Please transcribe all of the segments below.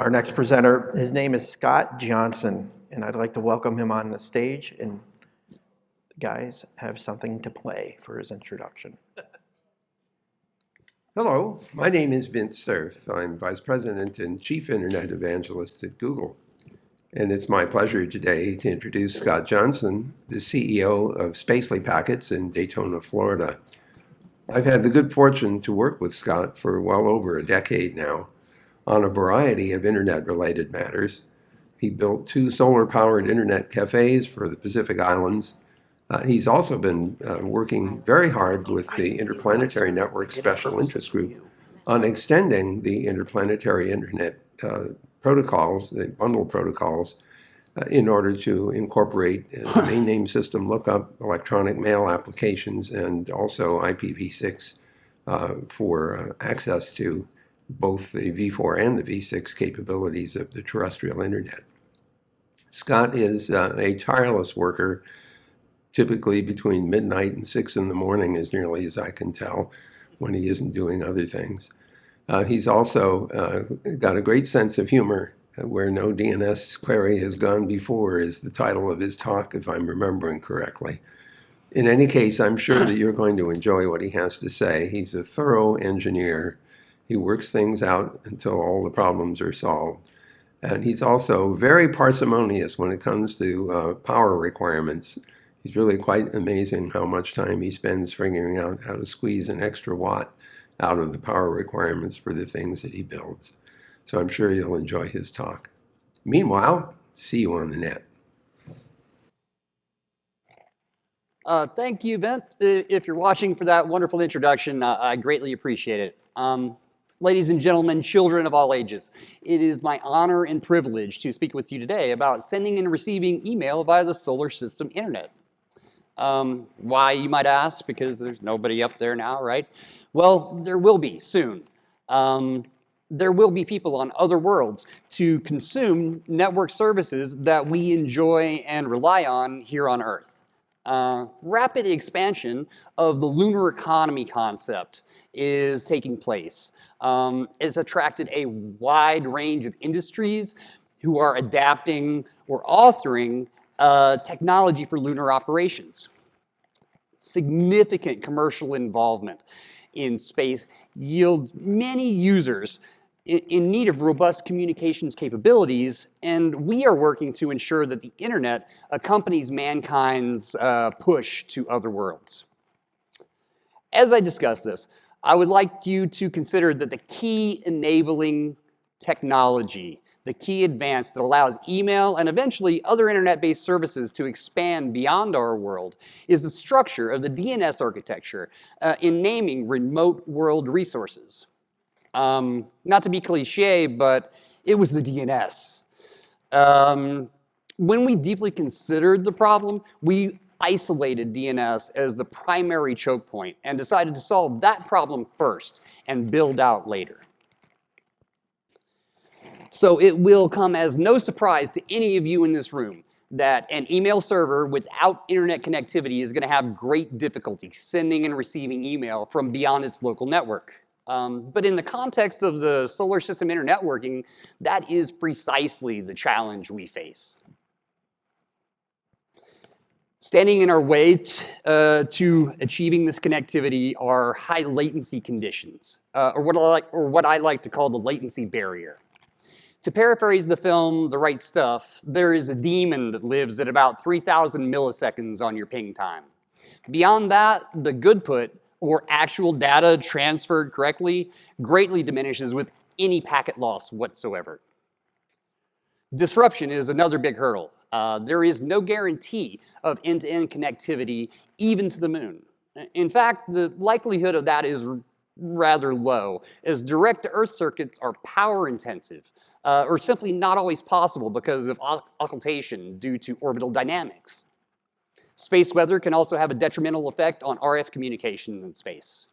Our next presenter, his name is Scott Johnson, and I'd like to welcome him on the stage, and the guys have something to play for his introduction. Hello, my name is Vince Cerf. I'm Vice President and Chief Internet Evangelist at Google. And it's my pleasure today to introduce Scott Johnson, the CEO of Spacely Packets in Daytona, Florida. I've had the good fortune to work with Scott for well over a decade now on a variety of internet-related matters. He built 2 solar-powered internet cafes for the Pacific Islands. He's also been working very hard with the Interplanetary Network Special Interest Group on extending the Interplanetary Internet protocols, the bundle protocols, in order to incorporate domain name system lookup, electronic mail applications, and also IPv6 for access to both the V4 and the V6 capabilities of the terrestrial internet. Scott is a tireless worker, typically between midnight and 6 in the morning, as nearly as I can tell, when he isn't doing other things. He's also got a great sense of humor. Where no DNS query has gone before is the title of his talk, if I'm remembering correctly. In any case, I'm sure that you're going to enjoy what he has to say. He's a thorough engineer. He works things out until all the problems are solved. And he's also very parsimonious when it comes to power requirements. He's really quite amazing how much time he spends figuring out how to squeeze an extra watt out of the power requirements for the things that he builds. So I'm sure you'll enjoy his talk. Meanwhile, see you on the net. Thank you, Vint. If you're watching, for that wonderful introduction, I greatly appreciate it. Ladies and gentlemen, children of all ages, it is my honor and privilege to speak with you today about sending and receiving email via the solar system internet. Why, you might ask? Because there's nobody up there now, right? Well, there will be soon. There will be people on other worlds to consume network services that we enjoy and rely on here on Earth. Rapid expansion of the lunar economy concept is taking place. It's attracted a wide range of industries who are adapting or authoring technology for lunar operations. Significant commercial involvement in space yields many users in need of robust communications capabilities, and we are working to ensure that the internet accompanies mankind's push to other worlds. As I discuss this, I would like you to consider that the key enabling technology, the key advance that allows email and eventually other internet-based services to expand beyond our world is the structure of the DNS architecture in naming remote world resources. Not to be cliche, but it was the DNS. When we deeply considered the problem, we isolated DNS as the primary choke point and decided to solve that problem first and build out later. So it will come as no surprise to any of you in this room that an email server without internet connectivity is going to have great difficulty sending and receiving email from beyond its local network. But in the context of the solar system internetworking, that is precisely the challenge we face. Standing in our way to achieving this connectivity are high latency conditions, or what I like to call the latency barrier. To paraphrase the film The Right Stuff, there is a demon that lives at about 3,000 milliseconds on your ping time. Beyond that, the goodput, or actual data transferred correctly, greatly diminishes with any packet loss whatsoever. Disruption is another big hurdle. There is no guarantee of end-to-end connectivity, even to the moon. In fact, the likelihood of that is rather low, as direct-to-Earth circuits are power-intensive, or simply not always possible because of occultation due to orbital dynamics. Space weather can also have a detrimental effect on RF communications in space.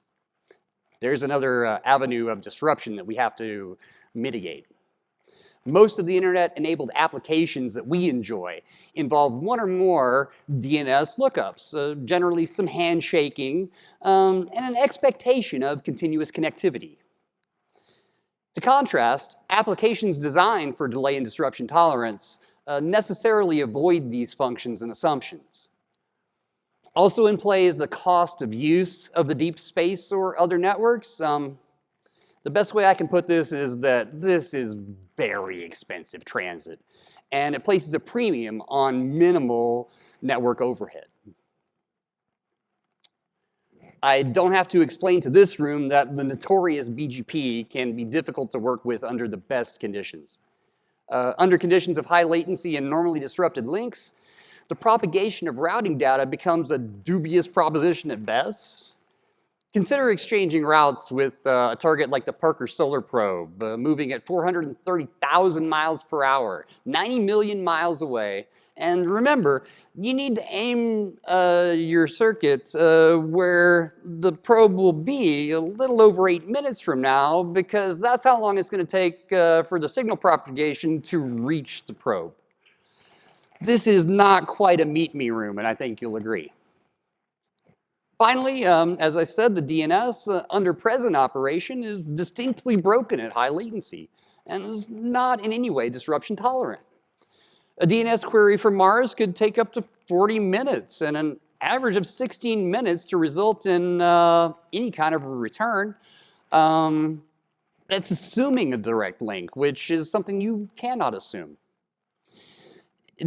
There's another avenue of disruption that we have to mitigate. Most of the internet-enabled applications that we enjoy involve one or more DNS lookups, generally some handshaking, and an expectation of continuous connectivity. To contrast, applications designed for delay and disruption tolerance necessarily avoid these functions and assumptions. Also in play is the cost of use of the deep space or other networks. The best way I can put this is that this is very expensive transit, and it places a premium on minimal network overhead. I don't have to explain to this room that the notorious BGP can be difficult to work with under the best conditions. Under conditions of high latency and normally disrupted links, the propagation of routing data becomes a dubious proposition at best. Consider exchanging routes with a target like the Parker Solar Probe, moving at 430,000 miles per hour, 90 million miles away. And remember, you need to aim your circuit where the probe will be a little over 8 minutes from now, because that's how long it's going to take for the signal propagation to reach the probe. This is not quite a meet me room, and I think you'll agree. Finally, as I said, the DNS under present operation is distinctly broken at high latency and is not in any way disruption tolerant. A DNS query from Mars could take up to 40 minutes and an average of 16 minutes to result in any kind of a return. That's assuming a direct link, which is something you cannot assume.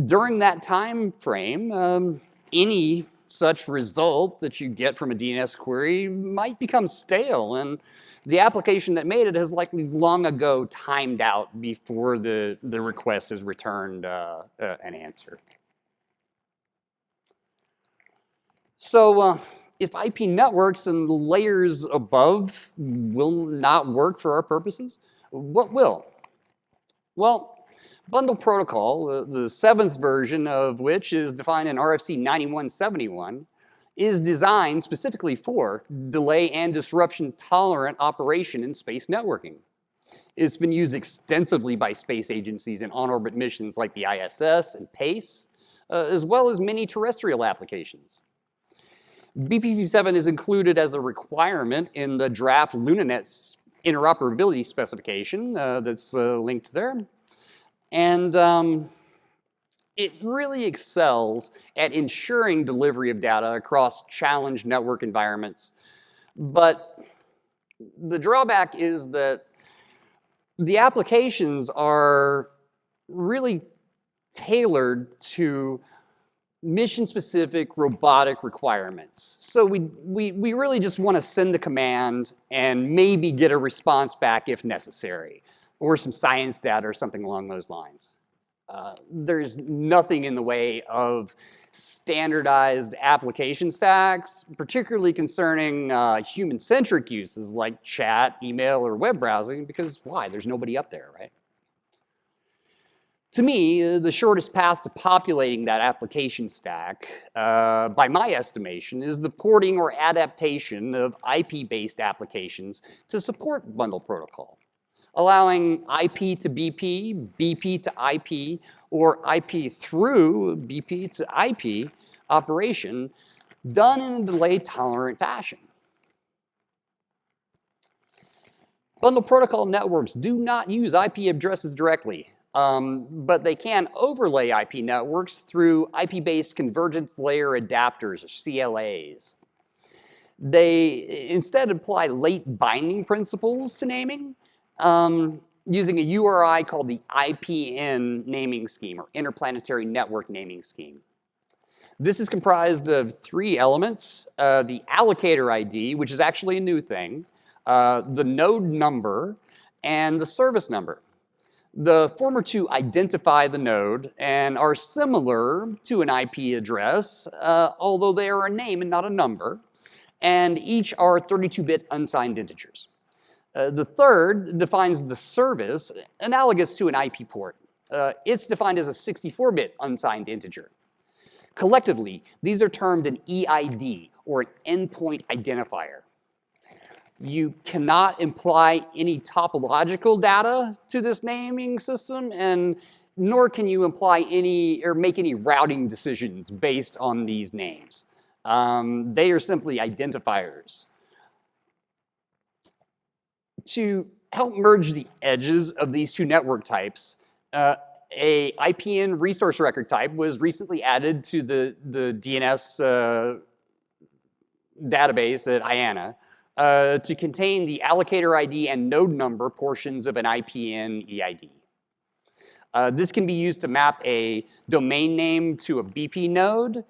During that time frame, any such result that you get from a DNS query might become stale, and the application that made it has likely long ago timed out before the request has returned an answer. So if IP networks and the layers above will not work for our purposes, what will? Well, bundle protocol, the 7th version of which is defined in RFC 9171, is designed specifically for delay and disruption tolerant operation in space networking. It's been used extensively by space agencies in on-orbit missions like the ISS and PACE, as well as many terrestrial applications. BPv7 is included as a requirement in the draft LunaNet interoperability specification that's linked there. And it really excels at ensuring delivery of data across challenged network environments. But the drawback is that the applications are really tailored to mission-specific robotic requirements. So we really just want to send a command and maybe get a response back if necessary, or some science data or something along those lines. There's nothing in the way of standardized application stacks, particularly concerning human-centric uses like chat, email, or web browsing, because why? There's nobody up there, right? To me, the shortest path to populating that application stack, by my estimation, is the porting or adaptation of IP-based applications to support bundle protocol, allowing IP to BP, BP to IP, or IP through BP to IP operation done in a delay-tolerant fashion. Bundle protocol networks do not use IP addresses directly, but they can overlay IP networks through IP-based convergence layer adapters, or CLAs. They instead apply late binding principles to naming, using a URI called the IPN naming scheme, or Interplanetary Network naming scheme. This is comprised of 3 elements: the allocator ID, which is actually a new thing, the node number, and the service number. The former 2 identify the node and are similar to an IP address, although they are a name and not a number, and each are 32-bit unsigned integers. The third defines the service, analogous to an IP port. It's defined as a 64-bit unsigned integer. Collectively, these are termed an EID, or an endpoint identifier. You cannot imply any topological data to this naming system, and nor can you imply any or make any routing decisions based on these names. They are simply identifiers. To help merge the edges of these two network types, a IPN resource record type was recently added to the DNS database at IANA to contain the allocator ID and node number portions of an IPN EID. This can be used to map a domain name to a BP node,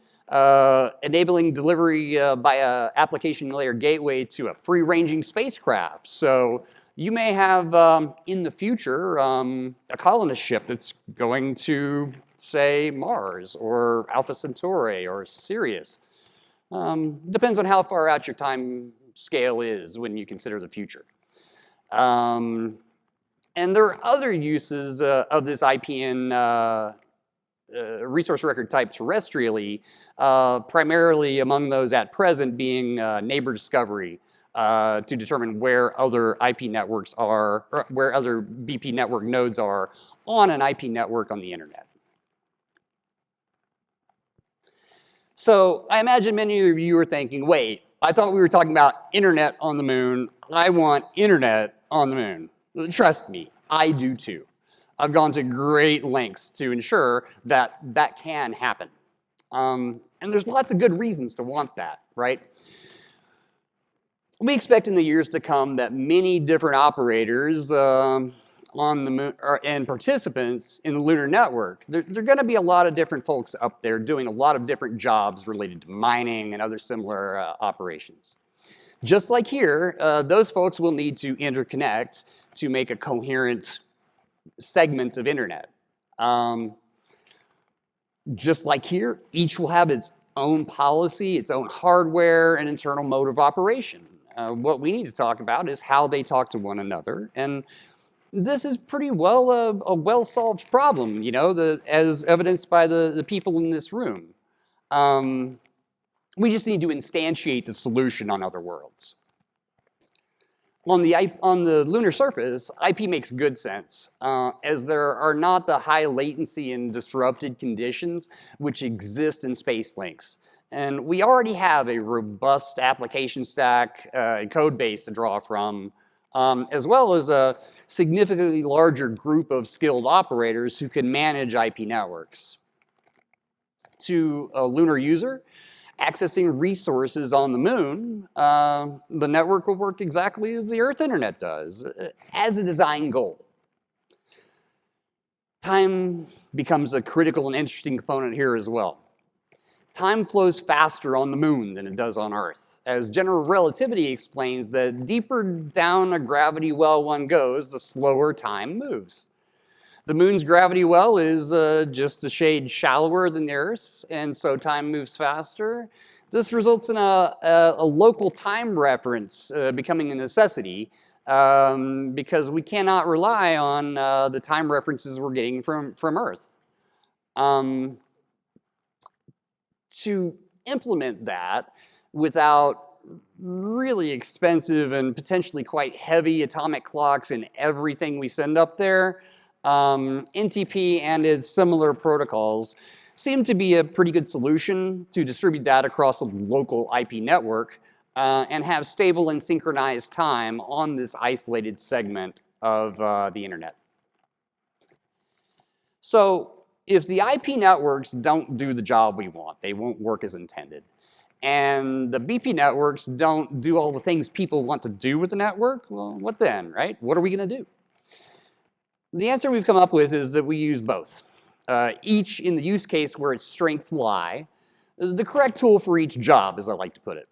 enabling delivery by an application layer gateway to a free-ranging spacecraft. So you may have, in the future, a colonist ship that's going to, say, Mars or Alpha Centauri or Sirius. Depends on how far out your time scale is when you consider the future. And there are other uses of this IPN resource record type terrestrially, primarily among those at present being neighbor discovery to determine where other IP networks are, or where other BP network nodes are on an IP network on the internet. So I imagine many of you are thinking, wait, I thought we were talking about internet on the moon. I want internet on the moon. Trust me, I do too. I've gone to great lengths to ensure that that can happen. And there's lots of good reasons to want that, right? We expect in the years to come that many different operators on the moon and participants in the lunar network, there are going to be a lot of different folks up there doing a lot of different jobs related to mining and other similar operations. Just like here, those folks will need to interconnect to make a coherent segment of internet. Just like here, each will have its own policy, its own hardware, and internal mode of operation. What we need to talk about is how they talk to one another, and this is pretty well a well-solved problem, you know, as evidenced by the people in this room. We just need to instantiate the solution on other worlds. On the lunar surface, IP makes good sense, as there are not the high latency and disrupted conditions which exist in space links. And we already have a robust application stack and code base to draw from, as well as a significantly larger group of skilled operators who can manage IP networks. To a lunar user, accessing resources on the moon, the network will work exactly as the Earth Internet does, as a design goal. Time becomes a critical and interesting component here as well. Time flows faster on the moon than it does on Earth, as general relativity explains that deeper down a gravity well one goes, the slower time moves. The moon's gravity well is just a shade shallower than the Earth's, and so time moves faster. This results in a local time reference becoming a necessity because we cannot rely on the time references we're getting from Earth. To implement that without really expensive and potentially quite heavy atomic clocks in everything we send up there, NTP and its similar protocols seem to be a pretty good solution to distribute that across a local IP network and have stable and synchronized time on this isolated segment of the internet. So if the IP networks don't do the job we want, they won't work as intended. And the BP networks don't do all the things people want to do with the network, well, what then, right? What are we going to do? The answer we've come up with is that we use both, each in the use case where its strengths lie, the correct tool for each job, as I like to put it.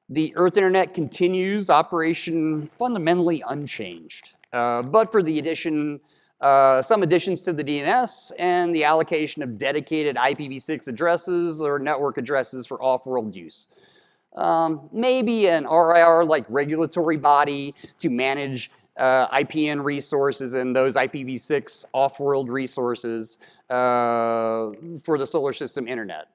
The Earth Internet continues operation fundamentally unchanged, but for the addition, some additions to the DNS and the allocation of dedicated IPv6 addresses or network addresses for off-world use. Maybe an RIR-like regulatory body to manage IPN resources and those IPv6 off-world resources for the solar system internet.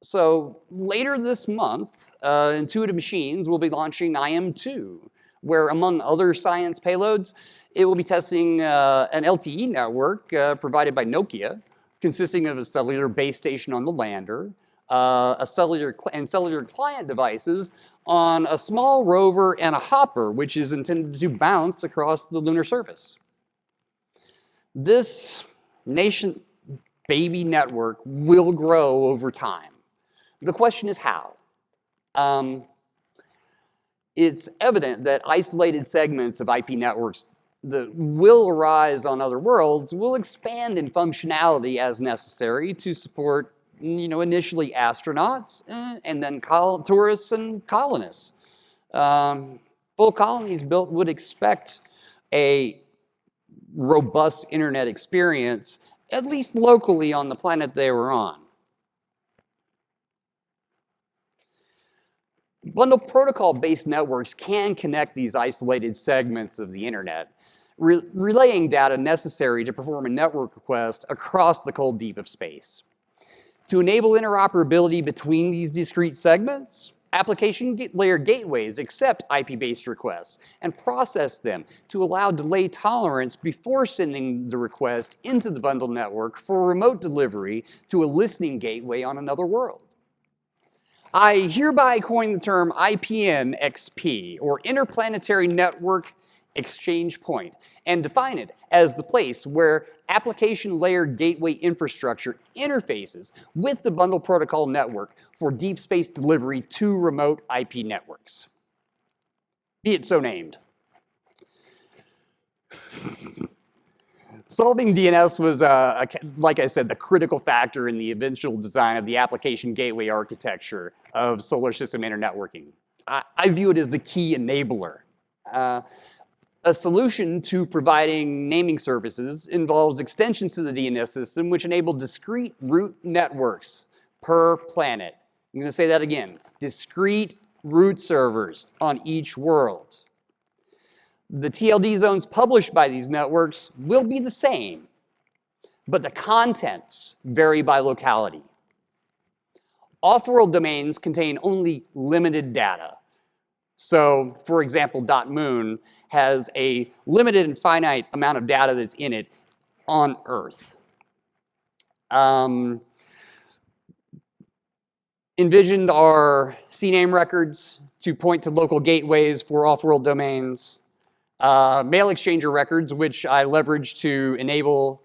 So later this month, Intuitive Machines will be launching IM2, where among other science payloads, it will be testing an LTE network provided by Nokia, consisting of a cellular base station on the lander, cellular client devices on a small rover and a hopper, which is intended to bounce across the lunar surface. This nation baby network will grow over time. The question is how? It's evident that isolated segments of IP networks that will arise on other worlds will expand in functionality as necessary to support, initially astronauts and then tourists and colonists. Full colonies built would expect a robust internet experience, at least locally on the planet they were on. Bundle protocol-based networks can connect these isolated segments of the internet, relaying data necessary to perform a network request across the cold deep of space. To enable interoperability between these discrete segments, application layer gateways accept IP-based requests and process them to allow delay tolerance before sending the request into the bundle network for remote delivery to a listening gateway on another world. I hereby coin the term IPN XP, or Interplanetary Network Exchange Point, and define it as the place where application layer gateway infrastructure interfaces with the bundle protocol network for deep space delivery to remote IP networks. Be it so named. Solving DNS was, like I said, the critical factor in the eventual design of the application gateway architecture of solar system internetworking. I view it as the key enabler. A solution to providing naming services involves extensions to the DNS system which enable discrete root networks per planet. I'm going to say that again. Discrete root servers on each world. The TLD zones published by these networks will be the same, but the contents vary by locality. Off-world domains contain only limited data. So, for example, .moon has a limited and finite amount of data that's in it on Earth. Envisioned are CNAME records to point to local gateways for off-world domains. Mail exchanger records, which I leverage to enable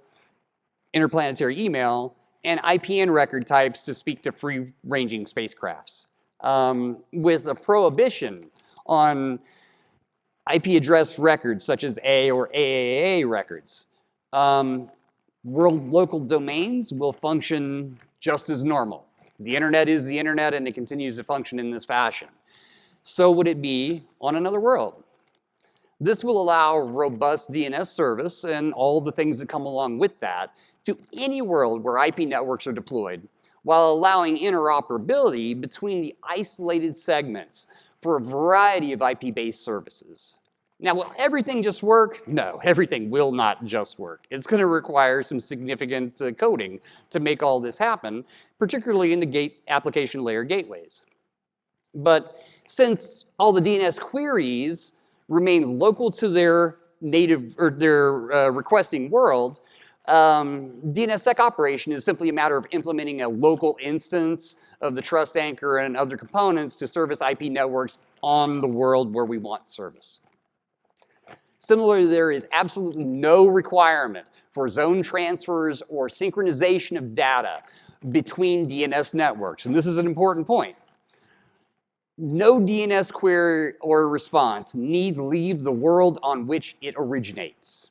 interplanetary email, and IPN record types to speak to free-ranging spacecrafts. With a prohibition on IP address records such as A or AAA records. World local domains will function just as normal. The internet is the internet and it continues to function in this fashion. So would it be on another world? This will allow robust DNS service and all the things that come along with that to any world where IP networks are deployed, while allowing interoperability between the isolated segments for a variety of IP-based services. Now, will everything just work? No, everything will not just work. It's going to require some significant coding to make all this happen, particularly in the application layer gateways. But since all the DNS queries remain local to their native or their requesting world, DNSSEC operation is simply a matter of implementing a local instance of the trust anchor and other components to service IP networks on the world where we want service. Similarly, there is absolutely no requirement for zone transfers or synchronization of data between DNS networks, and this is an important point. No DNS query or response need leave the world on which it originates.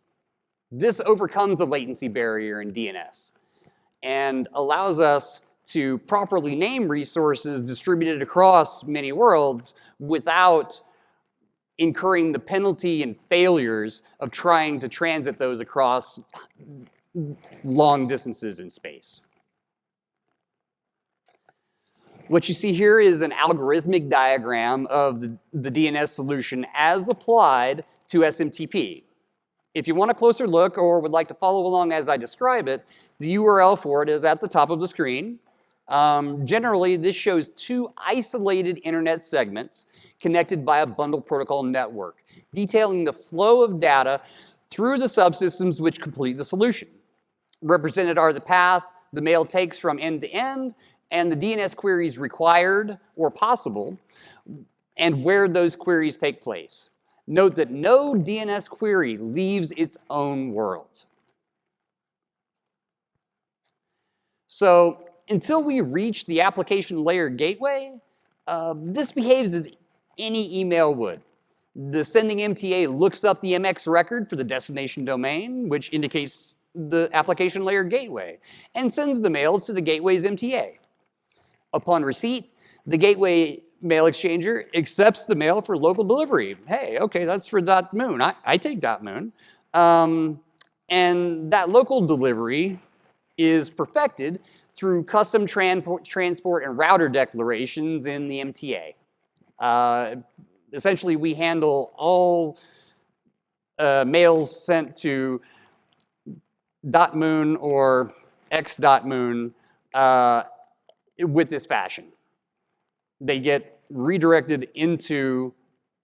This overcomes the latency barrier in DNS and allows us to properly name resources distributed across many worlds without incurring the penalty and failures of trying to transit those across long distances in space. What you see here is an algorithmic diagram of the DNS solution as applied to SMTP. If you want a closer look or would like to follow along as I describe it, the URL for it is at the top of the screen. Generally, this shows two isolated internet segments connected by a bundle protocol network, detailing the flow of data through the subsystems which complete the solution. Represented are the path the mail takes from end to end and the DNS queries required or possible, and where those queries take place. Note that no DNS query leaves its own world. So until we reach the application layer gateway, this behaves as any email would. The sending MTA looks up the MX record for the destination domain, which indicates the application layer gateway, and sends the mail to the gateway's MTA. Upon receipt, the gateway mail exchanger accepts the mail for local delivery. Hey, okay, that's for .moon. I take .moon. And that local delivery is perfected through custom transport and router declarations in the MTA. Essentially, we handle all mails sent to .moon or x.moon with this fashion. They get redirected into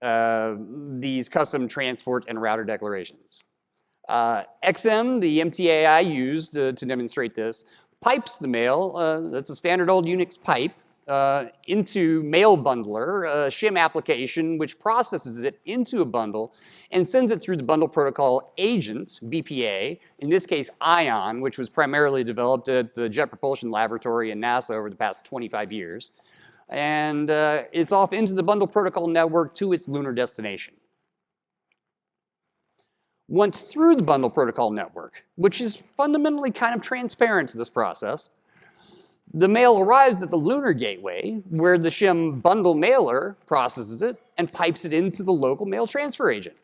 these custom transport and router declarations. XM, the MTA I used to demonstrate this, pipes the mail, that's a standard old Unix pipe, into Mail Bundler, a shim application which processes it into a bundle and sends it through the bundle protocol agent, BPA, in this case ION, which was primarily developed at the Jet Propulsion Laboratory in NASA over the past 25 years. And it's off into the bundle protocol network to its lunar destination. Once through the bundle protocol network, which is fundamentally kind of transparent to this process, the mail arrives at the lunar gateway, where the shim bundle mailer processes it and pipes it into the local mail transfer agent.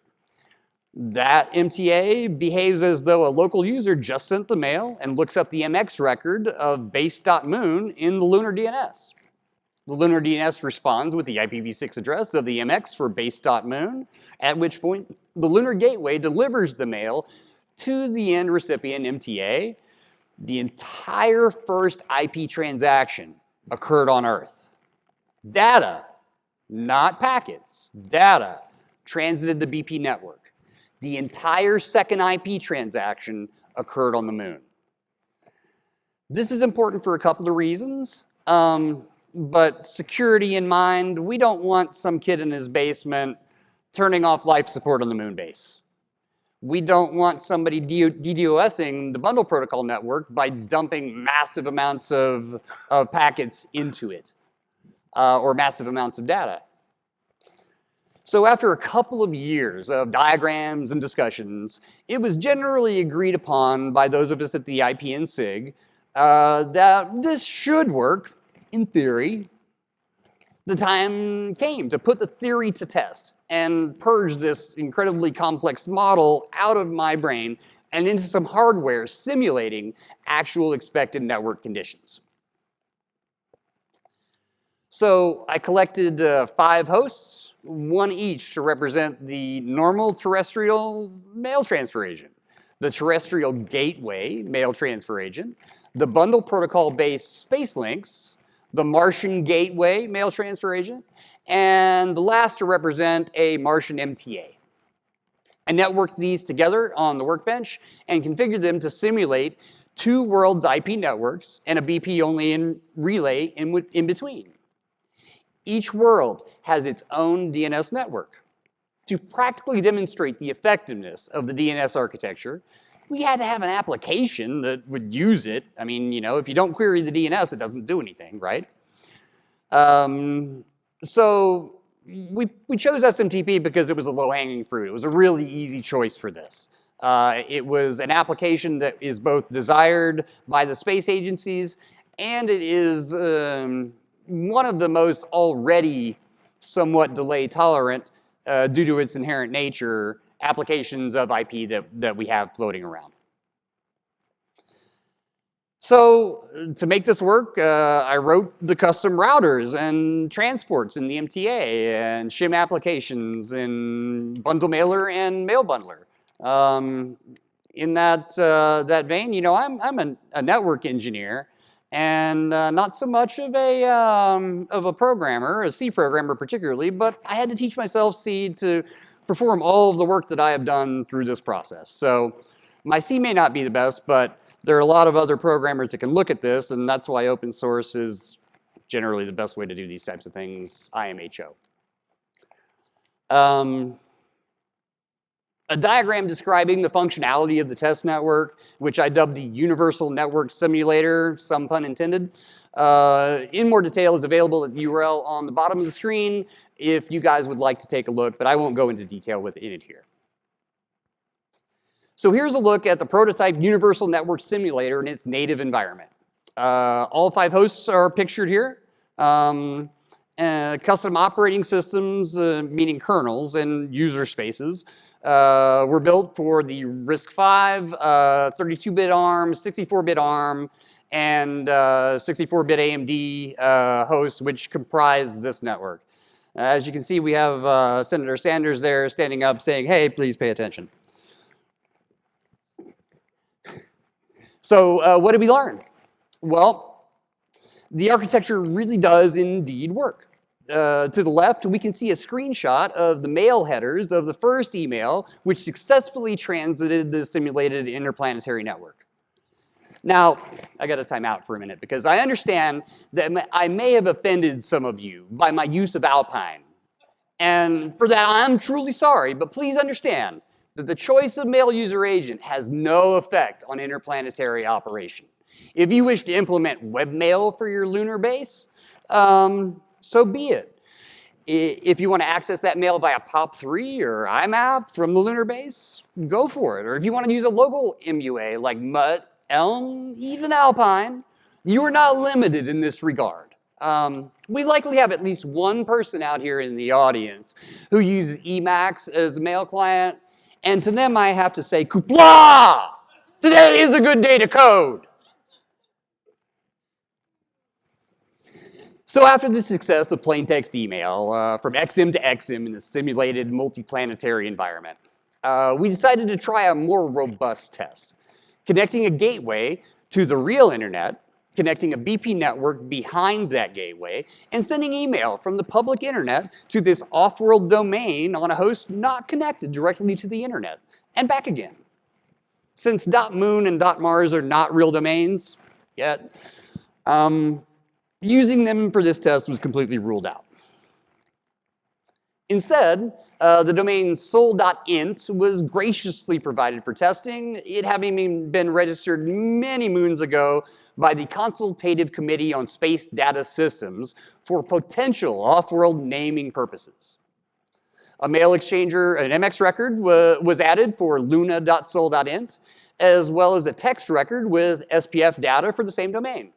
That MTA behaves as though a local user just sent the mail and looks up the MX record of base.moon in the lunar DNS. The lunar DNS responds with the IPv6 address of the MX for base.moon, at which point the lunar gateway delivers the mail to the end recipient MTA. The entire first IP transaction occurred on Earth. Data, not packets, data transited the BP network. The entire second IP transaction occurred on the moon. This is important for a couple of reasons. But security in mind, we don't want some kid in his basement turning off life support on the moon base. We don't want somebody DDoSing the bundle protocol network by dumping massive amounts of packets into it, or massive amounts of data. So after a couple of years of diagrams and discussions, it was generally agreed upon by those of us at the IPN SIG that this should work. In theory. The time came to put the theory to test and purge this incredibly complex model out of my brain and into some hardware simulating actual expected network conditions. So I collected 5 hosts, one each to represent the normal terrestrial mail transfer agent, the terrestrial gateway mail transfer agent, the bundle protocol-based space links, the Martian gateway mail transfer agent, and the last to represent a Martian MTA. I networked these together on the workbench and configured them to simulate 2 worlds IP networks and a BP-only relay in between. Each world has its own DNS network. To practically demonstrate the effectiveness of the DNS architecture, we had to have an application that would use it. I mean, you know, if you don't query the DNS, it doesn't do anything, right? So we chose SMTP because it was a low-hanging fruit. It was a really easy choice for this. It was an application that is both desired by the space agencies, and it is one of the most already somewhat delay tolerant, due to its inherent nature, applications of IP that we have floating around. So to make this work, I wrote the custom routers and transports in the MTA and shim applications in bundle mailer and mail bundler. In that vein, you know, I'm a network engineer and not so much of a programmer, a C programmer particularly, but I had to teach myself C to perform all of the work that I have done through this process. So My C may not be the best, but there are a lot of other programmers that can look at this, and that's why open source is generally the best way to do these types of things, IMHO. A diagram describing the functionality of the test network, which I dubbed the Universal Network Simulator, some pun intended, in more detail is available at the URL on the bottom of the screen if you guys would like to take a look, but I won't go into detail within it here. So here's a look at the prototype Universal Network Simulator in its native environment. All 5 hosts are pictured here. Custom operating systems, meaning kernels and user spaces, were built for the RISC-V, 32-bit ARM, 64-bit ARM, and 64-bit AMD hosts, which comprise this network. As you can see, we have Senator Sanders there standing up saying, hey, please pay attention. So what did we learn? Well, the architecture really does indeed work. To the left, we can see a screenshot of the mail headers of the first email, which successfully transited the simulated interplanetary network. Now, I got to time out for a minute because I understand that I may have offended some of you by my use of Alpine. And for that, I'm truly sorry, but please understand that the choice of mail user agent has no effect on interplanetary operation. If you wish to implement webmail for your lunar base, so be it. If you want to access that mail via POP3 or IMAP from the lunar base, go for it. Or if you want to use a local MUA like Mutt, Elm, even Alpine, you are not limited in this regard. We likely have at least one person out here in the audience who uses Emacs as the mail client, and to them I have to say, Kupla! Today is a good day to code. So after the success of plain text email from XM to XM in the simulated multiplanetary environment, we decided to try a more robust test, connecting a gateway to the real internet, connecting a BP network behind that gateway, and sending email from the public internet to this off-world domain on a host not connected directly to the internet, and back again. Since .moon and .mars are not real domains yet, using them for this test was completely ruled out. Instead, the domain sol.int was graciously provided for testing, it having been registered many moons ago by the Consultative Committee on Space Data Systems for potential off-world naming purposes. A mail exchanger, an MX record, was added for luna.sol.int, as well as a text record with SPF data for the same domain.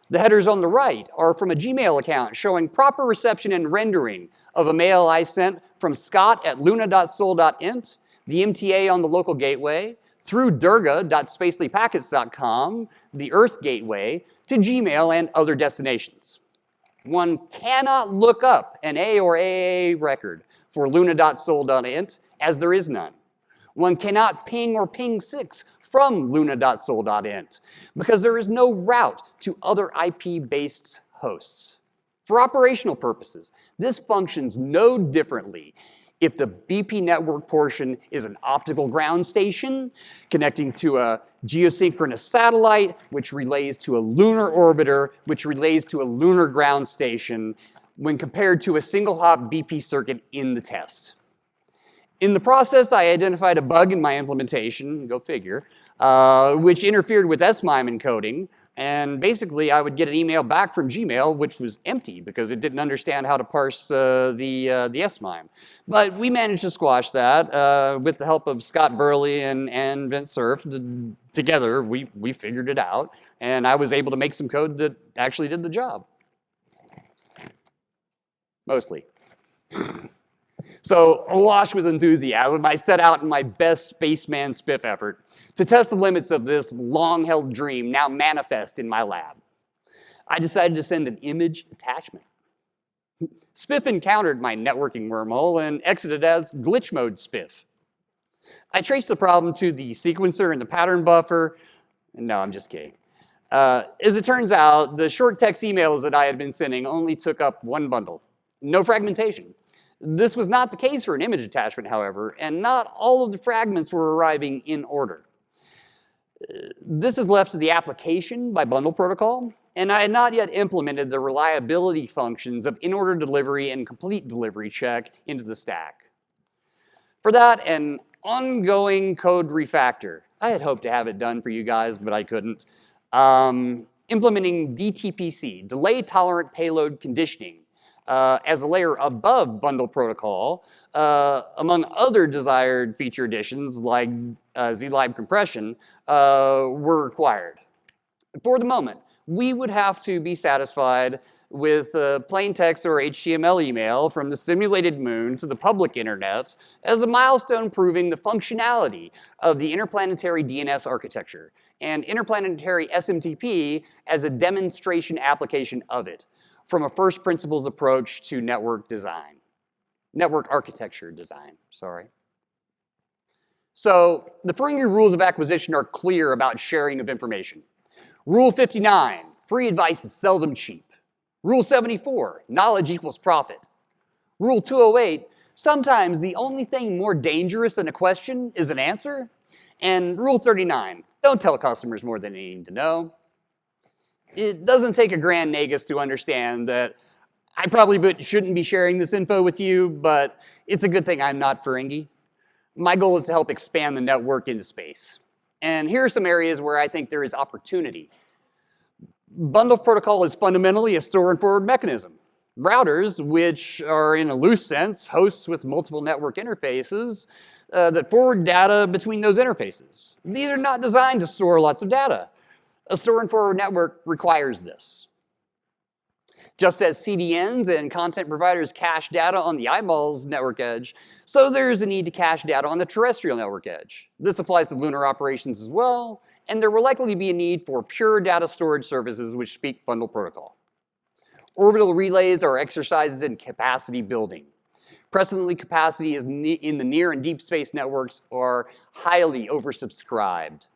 The headers on the right are from a Gmail account showing proper reception and rendering of a mail I sent from scott@luna.sol.int, the MTA on the local gateway, through durga.spacelypackets.com, the Earth gateway, to Gmail and other destinations. One cannot look up an A or AA record for luna.sol.int, as there is none. One cannot ping or ping 6 from luna.sol.int because there is no route to other IP-based hosts. For operational purposes, this functions no differently if the BP network portion is an optical ground station connecting to a geosynchronous satellite, which relays to a lunar orbiter, which relays to a lunar ground station, when compared to a single hop BP circuit in the test. In the process, I identified a bug in my implementation, go figure, which interfered with SMIME encoding, and basically I would get an email back from Gmail which was empty because it didn't understand how to parse the SMIME. But we managed to squash that with the help of Scott Burley and Vince Cerf. Together, we figured it out, and I was able to make some code that actually did the job. Mostly. So, awash with enthusiasm, I set out in my best spaceman spiff effort to test the limits of this long-held dream now manifest in my lab. I decided to send an image attachment. Spiff encountered my networking wormhole and exited as glitch mode spiff. I traced the problem to the sequencer and the pattern buffer. No, I'm just kidding. As it turns out, the short text emails that I had been sending only took up one bundle. No fragmentation. This was not the case for an image attachment, however, and not all of the fragments were arriving in order. This is left to the application by bundle protocol, and I had not yet implemented the reliability functions of in-order delivery and complete delivery check into the stack. For that, an ongoing code refactor. I had hoped to have it done for you guys, but I couldn't. Implementing DTPC, delay tolerant payload conditioning, as a layer above bundle protocol, among other desired feature additions like zlib compression, were required. For the moment, we would have to be satisfied with plain text or HTML email from the simulated moon to the public internet as a milestone proving the functionality of the interplanetary DNS architecture, and interplanetary SMTP as a demonstration application of it, from a first principles approach to network architecture design, sorry. So the Ferengi rules of acquisition are clear about sharing of information. Rule 59, free advice is seldom cheap. Rule 74, knowledge equals profit. Rule 208, sometimes the only thing more dangerous than a question is an answer. And Rule 39, don't tell customers more than they need to know. It doesn't take a grand nagus to understand that I probably shouldn't be sharing this info with you, but it's a good thing I'm not Ferengi. My goal is to help expand the network into space. And here are some areas where I think there is opportunity. Bundle protocol is fundamentally a store and forward mechanism. Routers, which are in a loose sense hosts with multiple network interfaces that forward data between those interfaces. These are not designed to store lots of data. A store and forward network requires this. Just as CDNs and content providers cache data on the eyeballs network edge, so there's a need to cache data on the terrestrial network edge. This applies to lunar operations as well, and there will likely be a need for pure data storage services which speak bundle protocol. Orbital relays are exercises in capacity building. Presently, capacity in the near and deep space networks are highly oversubscribed.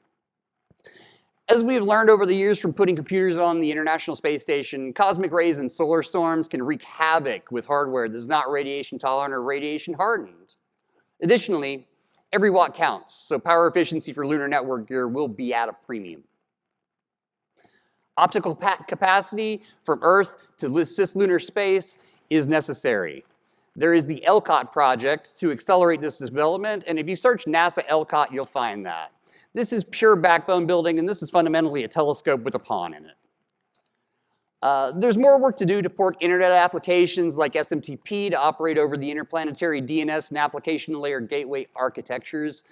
As we have learned over the years from putting computers on the International Space Station, cosmic rays and solar storms can wreak havoc with hardware that is not radiation tolerant or radiation hardened. Additionally, every watt counts, so power efficiency for lunar network gear will be at a premium. Optical capacity from Earth to cislunar space is necessary. There is the LCOT project to accelerate this development, and if you search NASA LCOT, you'll find that. This is pure backbone building, and this is fundamentally a telescope with a pawn in it. There's more work to do to port internet applications like SMTP to operate over the interplanetary DNS and application layer gateway architectures.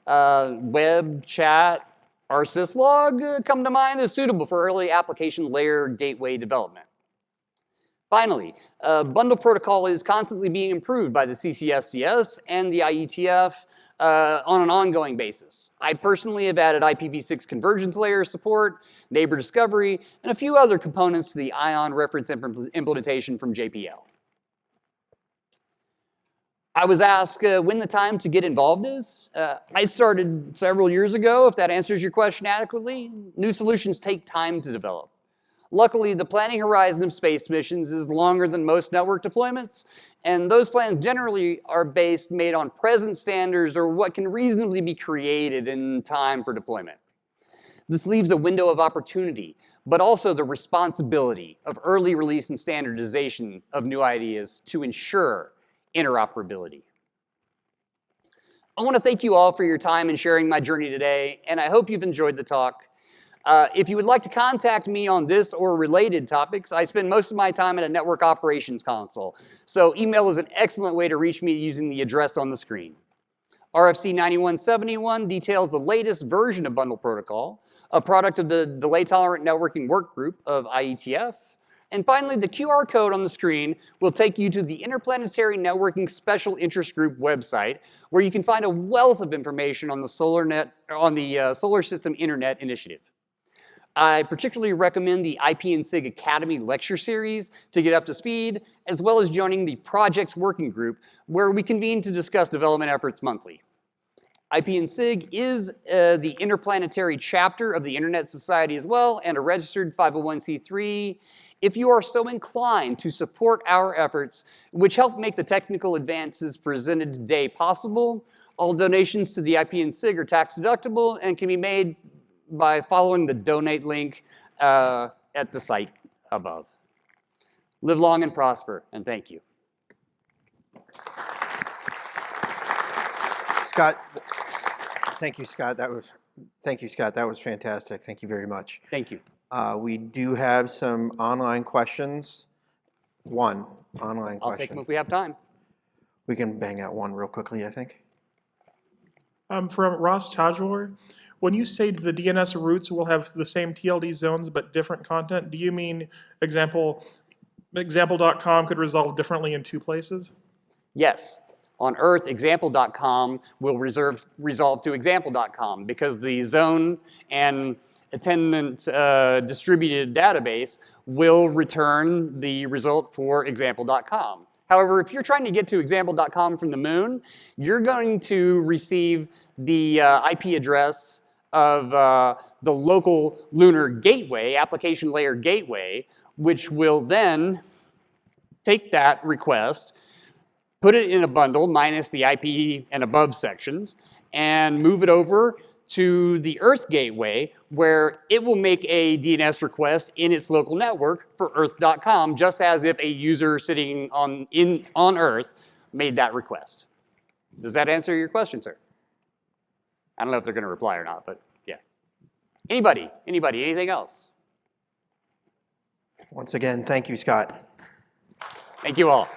Web, chat, rsyslog come to mind as suitable for early application layer gateway development. Finally, bundle protocol is constantly being improved by the CCSDS and the IETF on an ongoing basis. I personally have added IPv6 convergence layer support, neighbor discovery, and a few other components to the ION reference implementation from JPL. I was asked when the time to get involved is. I started several years ago, if that answers your question adequately. New solutions take time to develop. Luckily, the planning horizon of space missions is longer than most network deployments, and those plans generally are made on present standards or what can reasonably be created in time for deployment. This leaves a window of opportunity, but also the responsibility of early release and standardization of new ideas to ensure interoperability. I want to thank you all for your time in sharing my journey today, and I hope you've enjoyed the talk. If you would like to contact me on this or related topics, I spend most of my time at a network operations console, so email is an excellent way to reach me using the address on the screen. RFC 9171 details the latest version of bundle protocol, a product of the delay tolerant networking work group of IETF. And finally, the QR code on the screen will take you to the Interplanetary Networking Special Interest Group website, where you can find a wealth of information on the Solar System Internet Initiative. I particularly recommend the IPN SIG Academy lecture series to get up to speed, as well as joining the Projects Working Group, where we convene to discuss development efforts monthly. IPN SIG is the interplanetary chapter of the Internet Society as well, and a registered 501c3. If you are so inclined to support our efforts, which help make the technical advances presented today possible, all donations to the IPN SIG are tax deductible and can be made by following the donate link at the site above. Live long and prosper, and thank you. Scott, thank you, Scott. Thank you, Scott. That was fantastic. Thank you very much. Thank you. We do have some online questions. One online I'll question. take them if we have time. We can bang out one real quickly, I think. From Ross Tajor, when you say the DNS routes will have the same TLD zones but different content, do you mean example.com could resolve differently in two places? Yes. On Earth, example.com will resolve to example.com because the zone and attendant distributed database will return the result for example.com. However, if you're trying to get to example.com from the moon, you're going to receive the IP address of the local lunar gateway, application layer gateway, which will then take that request, put it in a bundle minus the IP and above sections, and move it over to the Earth gateway, where it will make a DNS request in its local network for earth.com, just as if a user sitting on Earth made that request. Does that answer your question, sir? I don't know if they're going to reply or not, but yeah. Anybody, anything else? Once again, thank you, Scott. Thank you all.